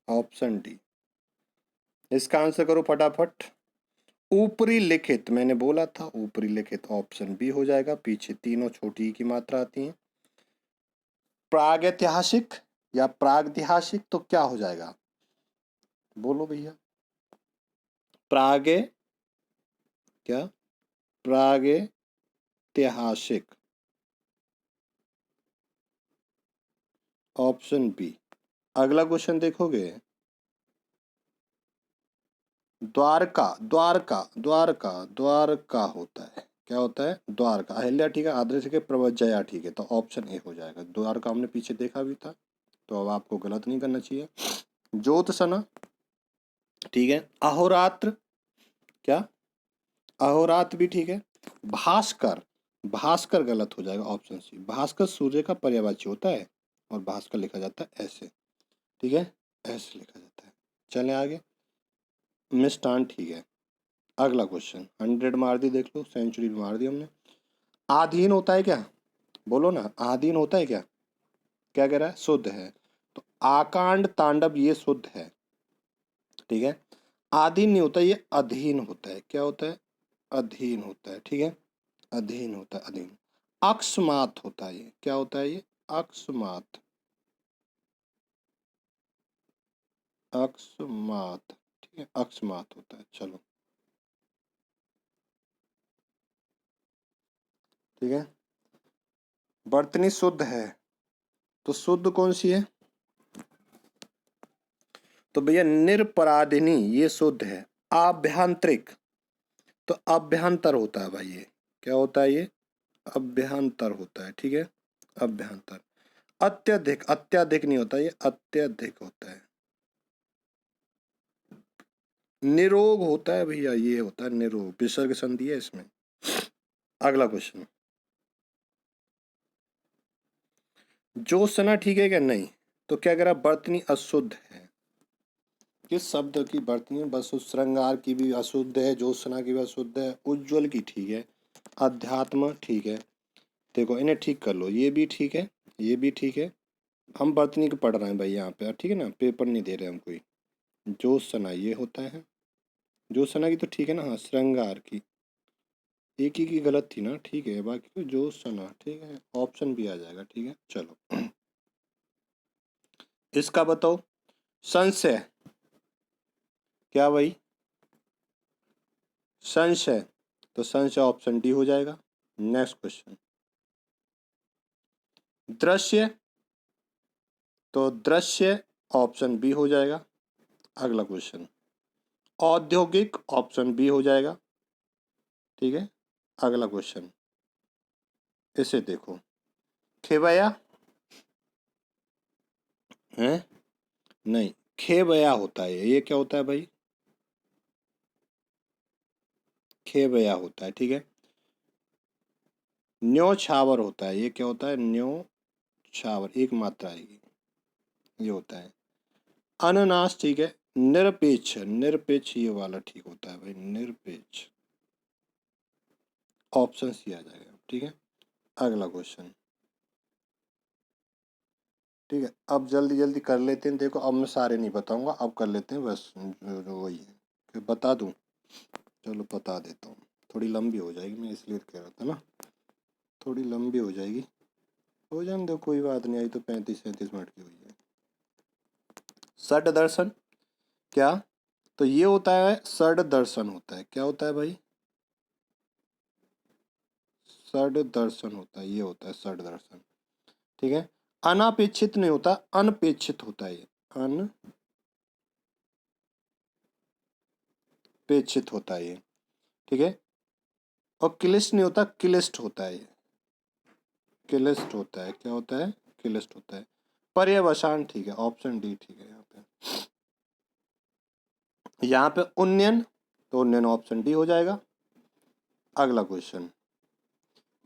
ऑप्शन डी। इसका आंसर करो फटाफट। ऊपरी लिखित, मैंने बोला था ऊपरी लिखित, ऑप्शन बी हो जाएगा, पीछे तीनों छोटी की मात्रा आती है। प्रागैतिहासिक या प्रागैतिहासिक, तो क्या हो जाएगा? बोलो भैया, प्रागे, क्या? प्रागैतिहासिक, ऑप्शन बी। अगला क्वेश्चन देखोगे, द्वारका, द्वारका, द्वारका, द्वारका होता है, क्या होता है? द्वारका, अहिल्या ठीक है, आदर्श के प्रवज्जया ठीक है, तो ऑप्शन ए हो जाएगा। द्वारका हमने पीछे देखा भी था, तो अब आपको गलत नहीं करना चाहिए। ज्योत्सना, ठीक है। अहोरात्र, क्या? अहोरात्र भी ठीक है। भास्कर, भास्कर गलत हो जाएगा, ऑप्शन सी। भास्कर सूर्य का पर्यायवाची होता है और भास्कर लिखा जाता है ऐसे, ठीक है, ऐसे लिखा जाता है। चलें आगे, मिष्टान ठीक है। अगला क्वेश्चन, 100 मार दी, देख लो, सेंचुरी मार दी हमने। आधीन होता है क्या? बोलो ना, आधीन होता है क्या? क्या कह रहा है? शुद्ध है, तो आकांड तांडव ये शुद्ध है, ठीक है। आधीन नहीं होता, ये अधीन होता है, क्या होता है? अधीन होता है, ठीक है, अधीन होता है, अधीन। अकस्मात होता है, ये क्या होता है? ये अकस्मात, अकस्मात, ठीक है, अकस्मात होता है। चलो ठीक है, वर्तनी शुद्ध है, तो शुद्ध कौन सी है? तो भैया निरपराधिनी ये शुद्ध है। आभ्यंतरिक तो अभ्यंतर होता है भाई, ये क्या होता है? ये अभ्यंतर होता है, ठीक है, अभ्यंतर। अत्यधिक, अत्यधिक नहीं होता, ये अत्यधिक होता है। निरोग होता है भैया, ये होता है निरोग, विसर्ग संधि है इसमें। अगला क्वेश्चन, जोशना ठीक है क्या? नहीं। तो क्या कह रहा? बर्तनी अशुद्ध है। किस शब्द की बर्तनी? बस उस श्रृंगार की भी अशुद्ध है, ज्योत्सना की भी अशुद्ध है, उज्ज्वल की ठीक है, अध्यात्म ठीक है। देखो इन्हें ठीक कर लो, ये भी ठीक है, ये भी ठीक है। हम बर्तनी को पढ़ रहे हैं भाई यहाँ पे, ठीक है ना, पेपर नहीं दे रहे हम कोई। ज्योत्सना ये होता है, ज्योत्सना की तो ठीक है ना, हाँ श्रृंगार की, एक ही की गलत थी ना, ठीक है, बाकी तो ज्योत्सना ठीक है, ऑप्शन भी आ जाएगा, ठीक है। चलो इसका बताओ, संशय क्या भाई? संशय, तो संशय ऑप्शन डी हो जाएगा। नेक्स्ट क्वेश्चन, दृश्य, तो दृश्य ऑप्शन बी हो जाएगा। अगला क्वेश्चन, औद्योगिक ऑप्शन बी हो जाएगा, ठीक है। अगला क्वेश्चन, इसे देखो, खेबया है, नहीं, खेबया होता है, ये क्या होता है भाई? खेबया होता है, ठीक है। न्योछावर होता है, ये क्या होता है? न्योछावर, एक मात्रा आएगी, ये होता है। अननास ठीक है। निरपेक्ष, निरपेक्ष ये वाला ठीक होता है भाई, निरपेक्ष, ऑप्शन सी आ जाएगा, ठीक है। अगला क्वेश्चन, ठीक है, अब जल्दी जल्दी कर लेते हैं। देखो अब मैं सारे नहीं बताऊंगा, अब कर लेते हैं बस, वही है कि बता दूं। चलो बता देता हूँ, थोड़ी लंबी हो जाएगी, मैं इसलिए कह रहा था ना, थोड़ी लंबी हो जाएगी, हो जाने दो कोई बात नहीं, आई तो 35-37 मिनट की हुई है। षड दर्शन क्या? तो ये होता है षड दर्शन होता है, क्या होता है भाई? षड दर्शन होता है, ये होता है षड दर्शन, ठीक है। अनापेक्षित नहीं होता, अनपेक्षित होता है, ये अनपेक्षित होता है ये, ठीक है। और क्लिष्ट नहीं होता, क्लिष्ट होता है ये, क्लिष्ट होता है, क्या होता है? क्लिष्ट होता है। पर्यवसान ठीक है, ऑप्शन डी ठीक है यहाँ पे। यहाँ पे उन्नयन, तो उन्नयन ऑप्शन डी हो जाएगा। अगला क्वेश्चन,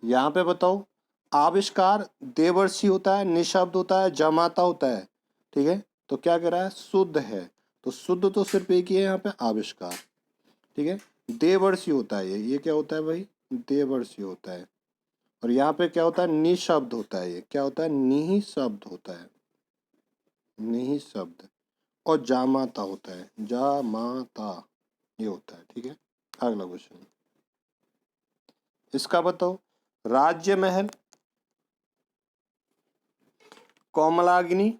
यहाँ पे बताओ, आविष्कार देवर्षि होता है, निशब्द होता है, जमाता होता है, ठीक है। तो क्या कह रहा है? शुद्ध है, तो शुद्ध तो सिर्फ एक ही है यहाँ पे, आविष्कार, ठीक है। देवर्षि होता है ये क्या होता है भाई? देवर्षि होता है। और यहाँ पे क्या होता है? निशब्द होता है, ये क्या होता है? निशब्द होता है, निशब्द। और जामाता होता है, जामाता ये होता है, ठीक है। अगला क्वेश्चन, इसका बताओ, राज्य महल, कोमलाग्नि,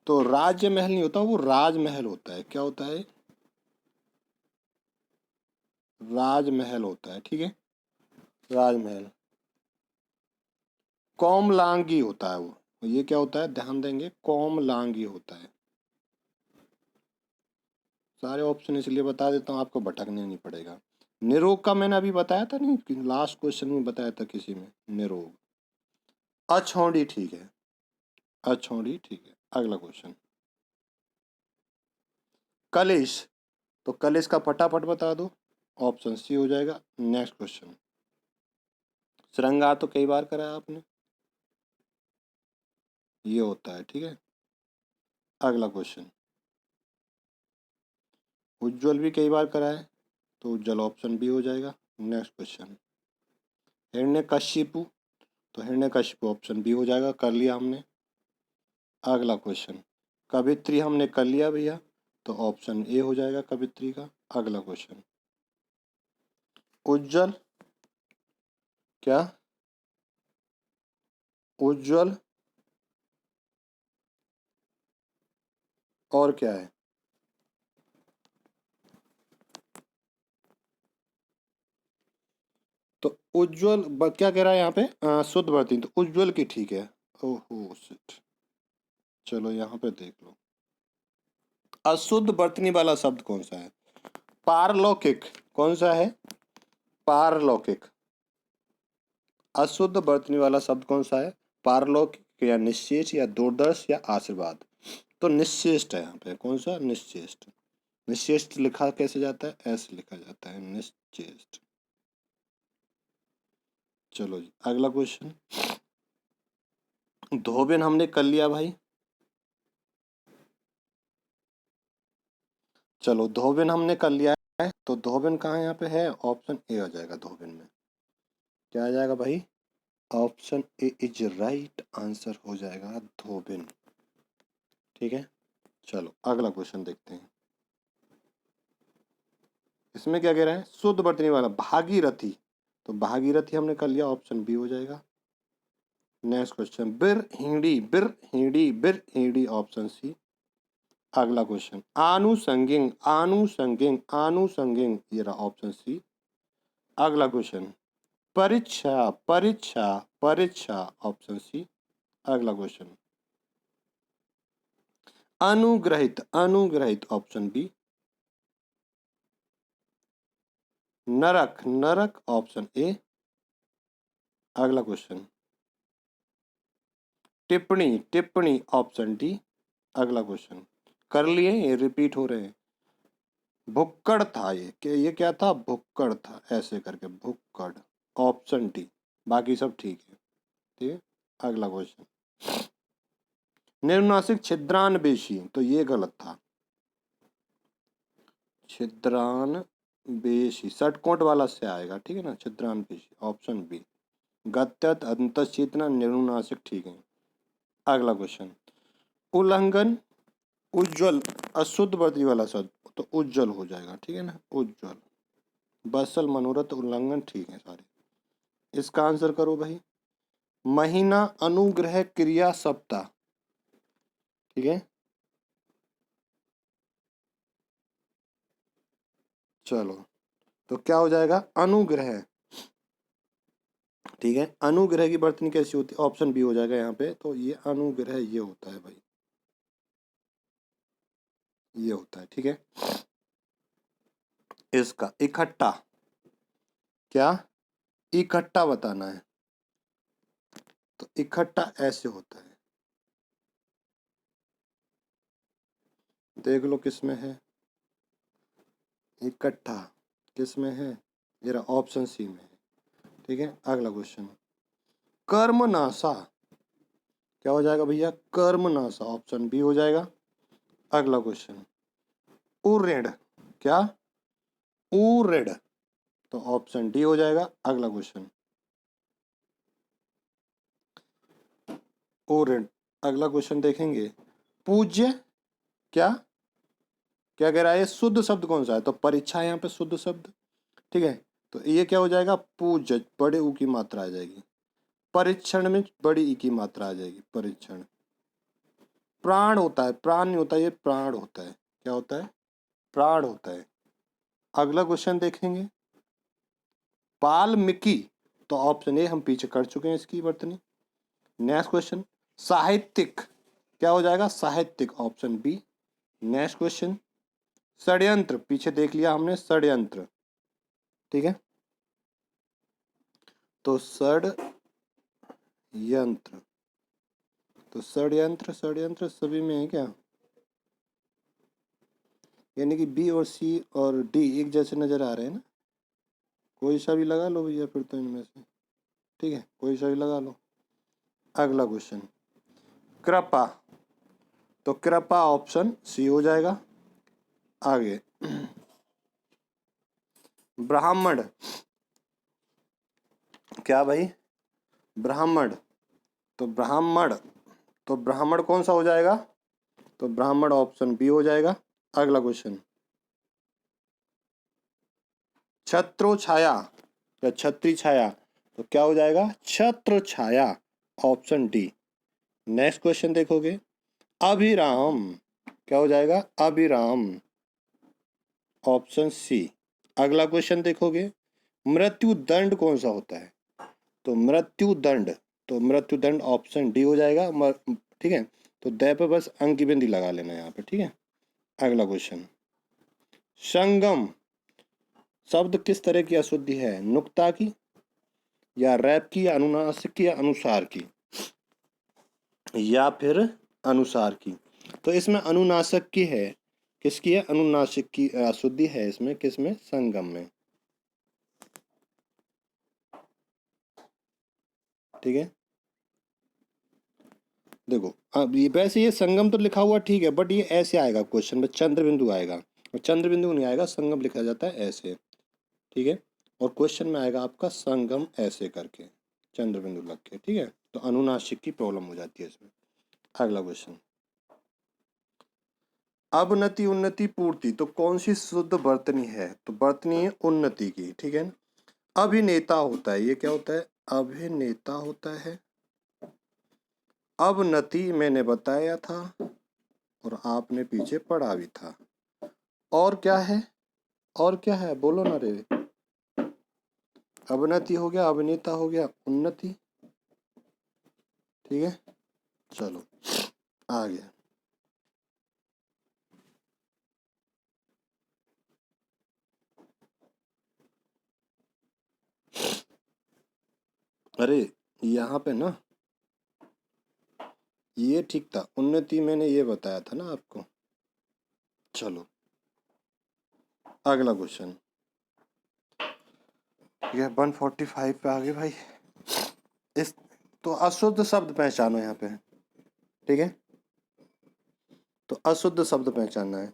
तो राज्य महल नहीं होता, वो राजमहल होता है, क्या होता है? राजमहल होता है, ठीक है, राजमहल। कोमलांगी होता है वो, ये क्या होता है? ध्यान देंगे, कोमलांगी होता है। सारे ऑप्शन इसलिए बता देता हूँ, आपको भटकने नहीं पड़ेगा। निरोग का मैंने अभी बताया था नहीं, लास्ट क्वेश्चन में बताया था किसी में, निरोग। अछौड़ी ठीक है, अछौड़ी ठीक है। अगला क्वेश्चन, कलिश, तो कलिश का फटाफट बता दो, ऑप्शन सी हो जाएगा। नेक्स्ट क्वेश्चन, श्रृंगार तो कई बार कराया आपने, ये होता है, ठीक है। अगला क्वेश्चन, उज्ज्वल भी कई बार कराया है, तो उज्ज्वल ऑप्शन बी हो जाएगा। नेक्स्ट क्वेश्चन, हिरण्यकशिपु, तो हिरण्यकशिपु ऑप्शन बी हो जाएगा, कर लिया हमने। अगला क्वेश्चन, कवित्री हमने कर लिया भैया, तो ऑप्शन ए हो जाएगा कवित्री का। अगला क्वेश्चन, उज्ज्वल क्या? उज्ज्वल और क्या है? तो उज्ज्वल क्या कह रहा है यहाँ पे? शुद्ध वर्ती, तो उज्ज्वल की ठीक है, ओहो शिट, चलो यहाँ पे देख लो। अशुद्ध बर्तनी वाला शब्द कौन सा है? पारलौकिक। कौन सा है? पारलौकिक। अशुद्ध बर्तनी वाला शब्द कौन सा है? पारलौकिक या निश्चेष्ट या दुर्दर्श या आशीर्वाद? तो निश्चेष्ट है यहाँ पे। कौन सा? निश्चेष्ट। निश्चेष्ट लिखा कैसे जाता है? ऐसे लिखा जाता है, निश्चेष्ट। चलो जी अगला क्वेश्चन। धोबिन हमने कर लिया भाई। चलो धोबिन हमने कर लिया है, तो धोबिन कहाँ यहाँ पे है? ऑप्शन ए आ जाएगा धोबिन में। क्या आ जाएगा भाई? Option A is right answer हो जाएगा धोबिन। ठीक है, चलो अगला क्वेश्चन देखते हैं। इसमें क्या कह रहा है? शुद्ध बर्तनी वाला भागीरथी, तो भागीरथी हमने कर लिया, ऑप्शन बी हो जाएगा। नेक्स्ट क्वेश्चन, बिरहिणी, बिरहिणी, बिरहिणी, ऑप्शन सी। अगला क्वेश्चन, आनुषंगिक, आनुषंगिक, आनुषंगिक, ये रहा ऑप्शन सी। अगला क्वेश्चन, परीक्षा, परीक्षा, परीक्षा, ऑप्शन सी। अगला क्वेश्चन, अनुग्रहित, अनुग्रहित, ऑप्शन बी। नरक, नरक, ऑप्शन ए। अगला क्वेश्चन, टिप्पणी, टिप्पणी, ऑप्शन डी। अगला क्वेश्चन, कर लिए, ये रिपीट हो रहे हैं। भुक्कड़ था ये क्या था? भुक्कड़ था, ऐसे करके भुक्कड़, ऑप्शन डी। बाकी सब ठीक है। ठीक है, अगला क्वेश्चन, निरुनासिक छिद्रान बेशी, तो ये गलत था। छिद्रान बेशी षटकोट वाला से आएगा, ठीक है ना? छिद्रान बेशी, ऑप्शन बी। गत्यत अंतश्चेतना निरुनासिक, ठीक है। अगला क्वेश्चन, उल्लंघन, उज्ज्वल, अशुद्ध बर्तनी वाला शब्द, तो उज्ज्वल हो जाएगा, ठीक है ना? उज्ज्वल, बसल, मनोरथ, उल्लंघन, ठीक है सारे। इसका आंसर करो भाई। महीना, अनुग्रह, क्रिया, सप्ताह, ठीक है। चलो तो क्या हो जाएगा? अनुग्रह, ठीक है। अनुग्रह की बर्तनी कैसी होती है? ऑप्शन बी हो जाएगा यहाँ पे। तो ये अनुग्रह ये होता है भाई, ये होता है, ठीक है। इसका इकट्ठा, क्या? इकट्ठा बताना है, तो इकट्ठा ऐसे होता है। देख लो किसमें है इकट्ठा, किसमें है? जरा ऑप्शन सी में है, ठीक है। अगला क्वेश्चन, कर्मनाशा, क्या हो जाएगा भैया? कर्मनाशा, ऑप्शन बी हो जाएगा। अगला क्वेश्चन, उऋण, क्या? उऋण, तो ऑप्शन डी हो जाएगा। अगला क्वेश्चन, उऋण। अगला क्वेश्चन देखेंगे, पूज्य, क्या? क्या कह रहा है? शुद्ध शब्द कौन सा है? तो परीक्षा है यहाँ पे शुद्ध शब्द, ठीक है। तो ये क्या हो जाएगा? पूज्य, बड़े ऊ की मात्रा आ जाएगी। परीक्षण में बड़ी ई की मात्रा आ जाएगी, परीक्षण। प्राण होता है, प्राण नहीं होता, ये प्राण होता है। क्या होता है? प्राण होता है। अगला क्वेश्चन देखेंगे, वाल्मीकि, तो ऑप्शन ए हम पीछे कर चुके हैं इसकी वर्तनी। नेक्स्ट क्वेश्चन, साहित्यिक, क्या हो जाएगा? साहित्यिक, ऑप्शन बी। नेक्स्ट क्वेश्चन, षड्यंत्र, पीछे देख लिया हमने, षड्यंत्र, ठीक है। तो षड्यंत्र, तो षड्यंत्र, षड्यंत्र सभी में है क्या? यानी कि बी और सी और डी एक जैसे नजर आ रहे हैं ना? कोई सा भी लगा लो भैया फिर तो इनमें से, ठीक है, कोई सा भी लगा लो। अगला क्वेश्चन, कृपा, तो कृपा ऑप्शन सी हो जाएगा। आगे, ब्राह्मण, क्या भाई? ब्राह्मण, तो ब्राह्मण, तो ब्राह्मण कौन सा हो जाएगा? तो ब्राह्मण ऑप्शन बी हो जाएगा। अगला क्वेश्चन, छत्रो छाया या छत्री छाया, तो क्या हो जाएगा? छत्र छाया, ऑप्शन डी। नेक्स्ट क्वेश्चन देखोगे, अभिराम, क्या हो जाएगा? अभिराम, ऑप्शन सी। अगला क्वेश्चन देखोगे, मृत्यु दंड कौन सा होता है? तो मृत्यु दंड, तो मृत्युदंड ऑप्शन डी हो जाएगा। ठीक है, तो द पे बस अंक की बिंदी लगा लेना यहाँ पे। ठीक है, अगला क्वेश्चन, संगम शब्द किस तरह की अशुद्धि है? नुक्ता की, या रैप की, या अनुनासिक की, या अनुसार की, या फिर अनुसार की? तो इसमें अनुनासिक की है। किसकी है? अनुनासिक की अशुद्धि है इसमें। किसमें? संगम में। ठीक है, देखो अब ये वैसे ये संगम तो लिखा हुआ ठीक है, बट ये ऐसे आएगा क्वेश्चन में, चंद्र बिंदु आएगा, और चंद्र बिंदु नहीं आएगा, संगम लिखा जाता है ऐसे। ठीक है, और क्वेश्चन में आएगा आपका संगम ऐसे करके, चंद्र बिंदु लग के। ठीक है, तो अनुनासिक की प्रॉब्लम हो जाती है इसमें। अगला क्वेश्चन, अवनति उन्नति पूर्ति, तो कौन सी शुद्ध वर्तनी है? तो वर्तनी है उन्नति की। ठीक है, अभिनेता होता है, ये क्या होता है? अभिनेता होता है। अवनति मैंने बताया था और आपने पीछे पढ़ा भी था। और क्या है? और क्या है? बोलो ना रे। अवनति हो गया, अभिनेता हो गया, उन्नति। ठीक है, चलो आगे। अरे यहाँ पे ना ये ठीक था, उन्नति मैंने ये बताया था ना आपको। चलो अगला क्वेश्चन, ये 145 पे आगे भाई। इस तो अशुद्ध शब्द पहचानो यहाँ पे। ठीक है, तो अशुद्ध शब्द पहचानना है।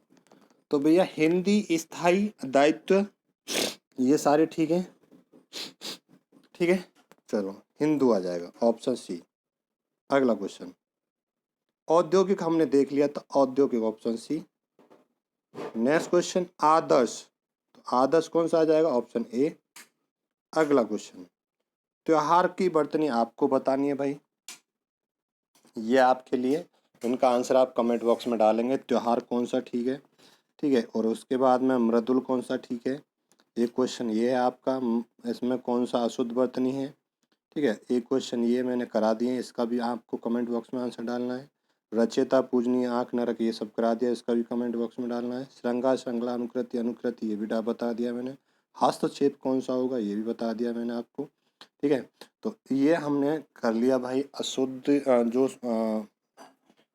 तो भैया हिंदी, स्थायी, दायित्व, ये सारे ठीक है। ठीक है, चलो हिंदू आ जाएगा, ऑप्शन सी। अगला क्वेश्चन, औद्योगिक हमने देख लिया, तो औद्योगिक ऑप्शन सी। नेक्स्ट क्वेश्चन, आदर्श, तो आदर्श कौन सा आ जाएगा? Option A. अगला क्वेश्चन, त्योहार की वर्तनी आपको बतानी है भाई, ये आपके लिए। इनका आंसर आप कमेंट बॉक्स में डालेंगे, त्योहार कौन सा ठीक है। ठीक है, और उसके बाद में मृदुल कौन सा ठीक है। एक क्वेश्चन ये है आपका, इसमें कौन सा अशुद्ध वर्तनी है। ठीक है, एक क्वेश्चन ये मैंने करा दिए, इसका भी आपको कमेंट बॉक्स में आंसर डालना है। रचयिता पूजनीय आँख नरक, ये सब करा दिया, इसका भी कमेंट बॉक्स में डालना है। श्रृंगार श्रृंखला अनुकृति अनुकृति, ये भी बता दिया मैंने। हस्तक्षेप कौन सा होगा, ये भी बता दिया मैंने आपको। ठीक है, तो ये हमने कर लिया भाई अशुद्ध जो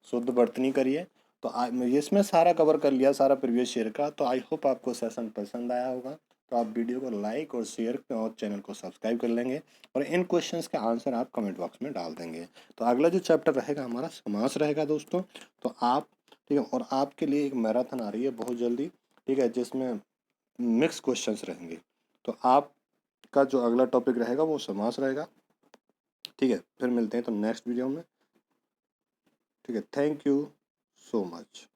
शुद्ध वर्तनी करिए। तो इसमें सारा कवर कर लिया, सारा प्रीवियस ईयर का। तो आई होप आपको सेशन पसंद आया होगा। तो आप वीडियो को लाइक और शेयर और चैनल को सब्सक्राइब कर लेंगे, और इन क्वेश्चंस के आंसर आप कमेंट बॉक्स में डाल देंगे। तो अगला जो चैप्टर रहेगा हमारा समास रहेगा दोस्तों। तो आप, ठीक है, और आपके लिए एक मैराथन आ रही है बहुत जल्दी। ठीक है, जिसमें मिक्स क्वेश्चंस रहेंगे। तो आपका जो अगला टॉपिक रहेगा वो समास रहेगा। ठीक है, फिर मिलते हैं तो नेक्स्ट वीडियो में। ठीक है, थैंक यू सो मच।